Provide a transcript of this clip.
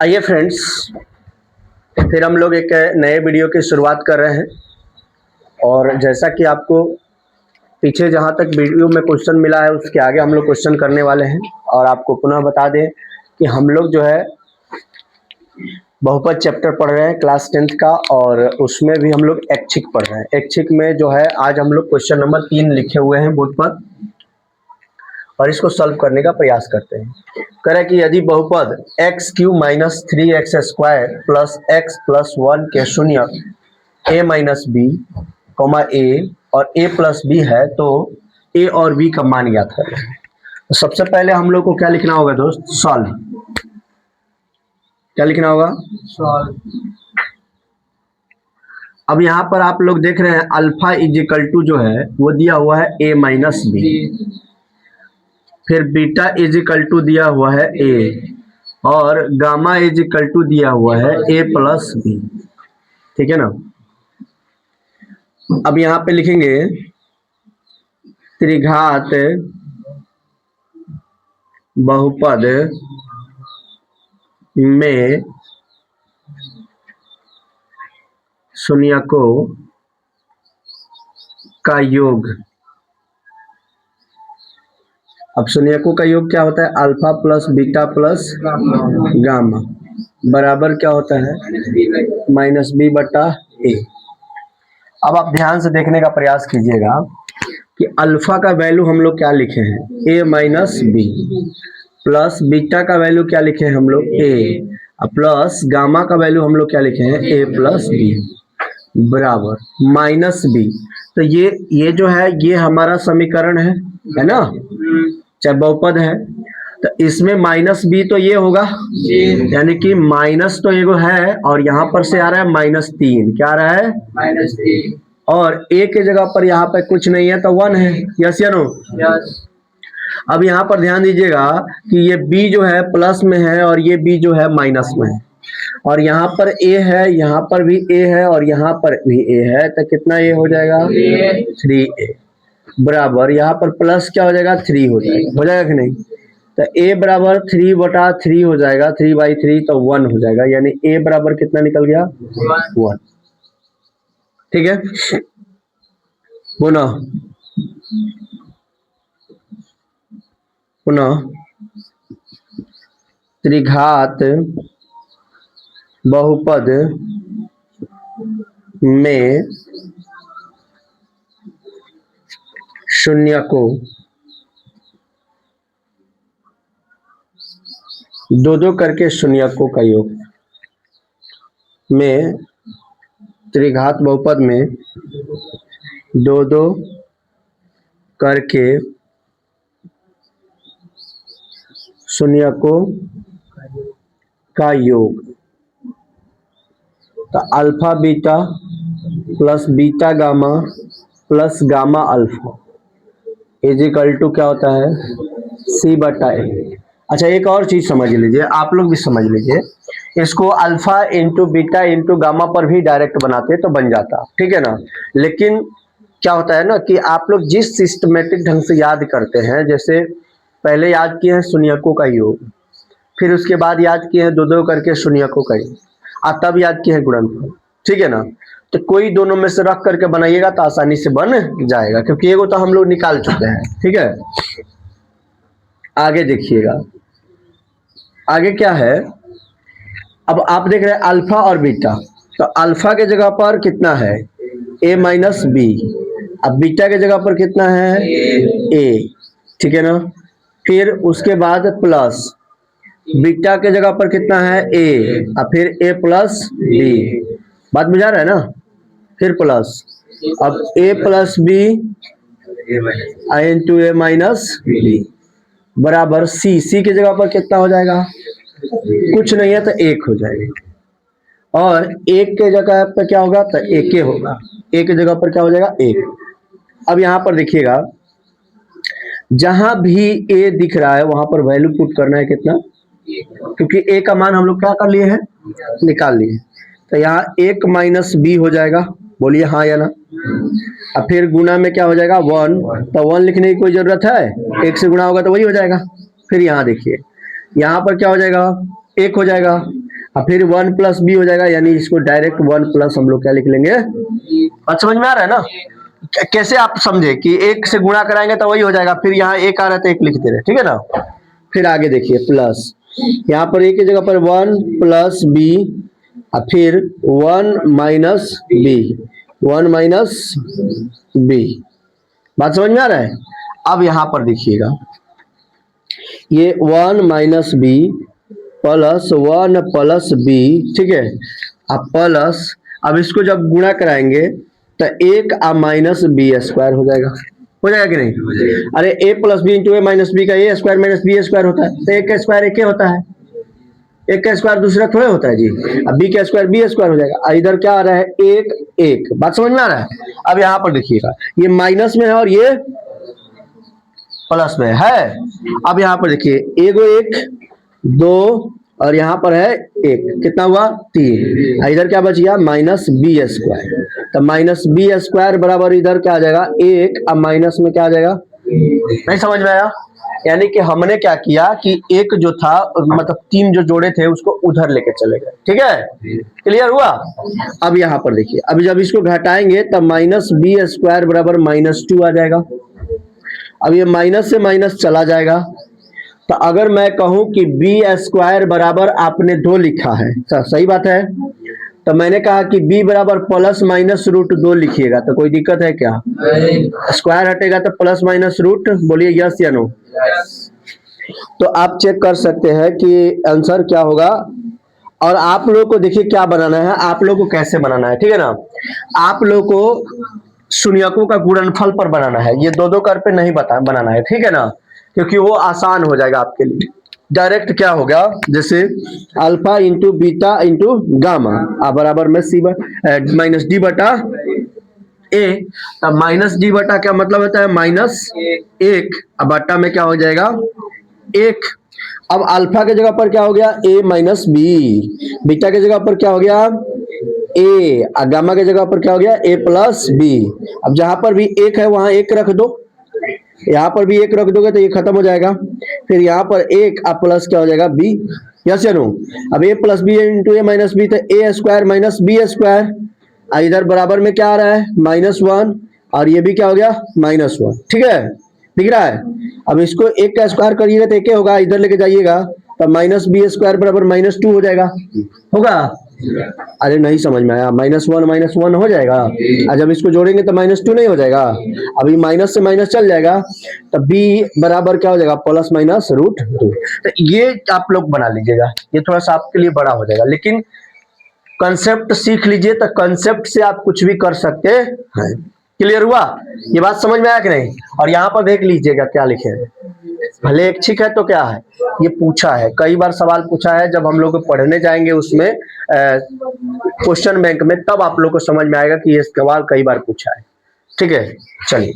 आइए फ्रेंड्स, फिर हम लोग एक नए वीडियो की शुरुआत कर रहे हैं। और जैसा कि आपको पीछे जहाँ तक वीडियो में क्वेश्चन मिला है उसके आगे हम लोग क्वेश्चन करने वाले हैं। और आपको पुनः बता दें कि हम लोग जो है बहुपद चैप्टर पढ़ रहे हैं क्लास 10th का, और उसमें भी हम लोग ऐच्छिक पढ़ रहे हैं। ऐच्छिक में जो है आज हम लोग क्वेश्चन नंबर 3 लिखे हुए हैं बोर्ड पर, और इसको सॉल्व करने का प्रयास करते हैं। कह रहा है कि यदि बहुपद x Q minus 3x square plus x plus 1 के शून्य a माइनस बी कॉमा ए और a प्लस बी है तो a और b का मान ज्ञात है। तो सबसे पहले हम लोग को क्या लिखना होगा दोस्त? सॉल्व। क्या लिखना होगा? सॉल्व। अब यहाँ पर आप लोग देख रहे हैं अल्फा इजिकल टू जो है वो दिया हुआ है a माइनस बी, फिर बीटा इजिकल टू दिया हुआ है a, और गामा इजिकल टू दिया हुआ है a प्लस बी। ठीक है ना? अब यहाँ पे लिखेंगे त्रिघात बहुपद में शून्यकों का योग। अब शून्यकों का योग क्या होता है? Alpha plus beta plus gamma बराबर क्या होता है? माइनस बी बटा ए। अब आप ध्यान से देखने का प्रयास कीजिएगा कि अल्फा का वैल्यू हम लोग क्या लिखे हैं? ए माइनस बी, प्लस बीटा का वैल्यू क्या लिखे हैं हम लोग? ए, प्लस गामा का वैल्यू हम लोग क्या लिखे हैं? ए प्लस बी बराबर माइनस बी। तो ये जो है ये हमारा समीकरण है ना, चाहे बहुपद है। तो इसमें माइनस बी तो ये होगा, यानी कि माइनस तो एगो है और यहाँ पर से आ रहा है -3। क्या आ रहा है? -3। और ए के जगह पर यहाँ पे कुछ नहीं है तो 1 है। यस या नो? यस। अब यहाँ पर ध्यान दीजिएगा कि ये b जो है प्लस में है और ये b जो है माइनस में है, और यहाँ पर a है, यहाँ पर भी a है और यहाँ पर भी a है। तो कितना a हो जाएगा? 3a बराबर यहाँ पर प्लस क्या हो जाएगा? 3 हो जाएगा। हो जाएगा कि नहीं? तो a बराबर 3 बटा 3 हो जाएगा, 3/3 तो 1 हो जाएगा। यानी a बराबर कितना निकल गया? 1। ठीक है, पुनः त्रिघात बहुपद में शून्यकों दो करके शून्यकों का योग में त्रिघात बहुपद में दो करके शून्यकों का योग। तो alpha beta plus beta gamma plus gamma alpha equal to क्या होता है? c बटा ए। अच्छा, एक और चीज समझ लीजिए, आप लोग भी समझ लीजिए, इसको alpha into beta into gamma पर भी डायरेक्ट बनाते तो बन जाता। ठीक है ना? लेकिन क्या होता है ना कि आप लोग जिस सिस्टमेटिक ढंग से याद करते हैं, जैसे पहले याद किए हैं शून्यकों का योग, फिर उसके बाद याद किए हैं दो करके शून्यकों का योग, और तब याद किए हैं गुणनफल। ठीक है ना? तो कोई दोनों में से रख करके बनाइएगा तो आसानी से बन जाएगा, क्योंकि एगो तो हम लोग निकाल चुके हैं। ठीक है, आगे देखिएगा, आगे क्या है? अब आप देख रहे हैं अल्फा और बीटा। तो अल्फा के जगह पर कितना है? a minus b. अब बीटा के जगह पर कितना है? a। ठीक है ना? फिर उसके बाद प्लस बीटा के जगह पर कितना है? a, और फिर a प्लस बी। बात बुझा रहा है ना? फिर प्लस, अब a plus b into a minus b बराबर c। c की जगह पर कितना हो जाएगा? कुछ नहीं है तो 1 हो जाएगा, और 1 के जगह पर क्या होगा? तो 1 होगा। 1 की जगह पर क्या हो जाएगा? 1। अब यहाँ पर देखिएगा, जहां भी a दिख रहा है वहां पर वैल्यू पुट करना है कितना? क्योंकि a का मान हम लोग क्या कर लिए हैं? निकाल लिए। तो यहाँ 1 माइनस बी हो जाएगा। बोलिए हाँ या ना? अब फिर गुना में क्या हो जाएगा? 1। तो 1 लिखने की कोई जरूरत है? 1 से गुना होगा तो वही हो जाएगा। फिर यहाँ देखिए, यहाँ पर क्या हो जाएगा? 1 हो जाएगा। और फिर 1 प्लस बी हो जाएगा, यानी इसको डायरेक्ट 1 प्लस हम लोग क्या लिख लेंगे। बात समझ में आ रहा है ना। कैसे आप समझे कि एक से गुणा कराएंगे तो वही हो जाएगा, फिर यहाँ एक आ रहा है तो एक लिखते रहे, ठीक है ना। फिर आगे देखिए प्लस, यहाँ पर एक की जगह पर 1 प्लस बी और फिर 1 माइनस बी, 1 माइनस बी। बात समझ में आ रहा है। अब यहां पर देखिएगा ये 1 minus b plus 1 plus b, ठीक है। अब प्लस, अब इसको जब गुणा कराएंगे तो 1 माइनस बी स्क्वायर हो जाएगा कि नहीं। अरे ए plus b into a minus B का ए स्क्वायर माइनस बी स्क्वायर होता है, तो एक का स्क्वायर एक होता है, एक का स्क्वायर दूसरा थोड़े होता है जी। अब बी का स्क्वायर बी स्क्वायर हो जाएगा। इधर क्या आ रहा है, एक एक। बात समझ में आ रहा है। अब यहाँ पर देखिएगा ये माइनस में है और ये प्लस में है। अब यहाँ पर देखिए एगो एक, दो और यहाँ पर है एक, कितना हुआ 3। इधर क्या बच गया माइनस बी स्क्वायर, तो माइनस बी स्क्वायर बराबर इधर क्या आ जाएगा 1। अब माइनस में क्या आ जाएगा, नहीं समझ में आया। यानी कि हमने क्या किया कि एक जो था मतलब 3 जो जोड़े थे उसको उधर लेके चले गए, ठीक है। क्लियर हुआ। अब यहाँ पर देखिए, अब जब इसको घटाएंगे तब माइनस बी स्क्वायर बराबर -2 आ जाएगा। अब ये माइनस से माइनस चला जाएगा, तो अगर मैं कहूं कि बी स्क्वायर बराबर आपने 2 लिखा है, सही बात है, तो मैंने कहा कि b बराबर प्लस माइनस रूट 2 लिखिएगा, तो कोई दिक्कत है क्या। स्क्वायर हटेगा तो प्लस माइनस रूट, बोलिए यस या नो। तो आप चेक कर सकते हैं कि आंसर क्या होगा। और आप लोग को देखिए क्या बनाना है, आप लोग को कैसे बनाना है, ठीक है ना। आप लोग को शून्यकों का गुणनफल पर बनाना है, ये 2-2 कर पे नहीं बनाना है, ठीक है ना, क्योंकि वो आसान हो जाएगा आपके लिए। डायरेक्ट क्या होगा, जैसे alpha into beta into gamma बराबर में सी माइनस डी बटा ए। तब माइनस डी बटा क्या मतलब होता है, -1। अब बटा में क्या हो जाएगा 1। अब अल्फा के जगह पर क्या हो गया a माइनस बी, बीटा के जगह पर क्या हो गया a, और गामा के जगह पर क्या हो गया a प्लस बी। अब जहां पर भी 1 है वहां 1 रख दो, यहाँ पर भी 1 रख दोगे तो ये खत्म हो जाएगा। फिर यहाँ पर 1 प्लस क्या हो जाएगा b, यस या नो। अब a plus b into a minus b, तो a square minus b square. इधर बराबर में क्या आ रहा है -1, और ये भी क्या हो गया -1, ठीक है, दिख रहा है। अब इसको 1 का स्क्वायर करिएगा तो 1 होगा, इधर लेके जाइएगा तो माइनस बी स्क्वायर बराबर -2 हो जाएगा, होगा। अरे नहीं समझ में आया, -1 हो जाएगा, और जब इसको जोड़ेंगे तो -2 नहीं हो जाएगा। अभी माइनस से माइनस चल जाएगा, तो b बराबर क्या हो जाएगा प्लस माइनस रूट 2। तो ये आप लोग बना लीजिएगा, ये थोड़ा सा आपके लिए बड़ा हो जाएगा, लेकिन कंसेप्ट सीख लीजिए, तो कंसेप्ट से आप कुछ भी कर सकते हैं। क्लियर हुआ, ये बात समझ में आया कि नहीं। और यहाँ पर देख लीजिएगा क्या लिखे हैं, भले ऐच्छिक है तो क्या है, ये पूछा है, कई बार सवाल पूछा है। जब हम लोग पढ़ने जाएंगे उसमें क्वेश्चन बैंक में, तब आप लोग को समझ में आएगा कि ये सवाल कई बार पूछा है, ठीक है। चलिए।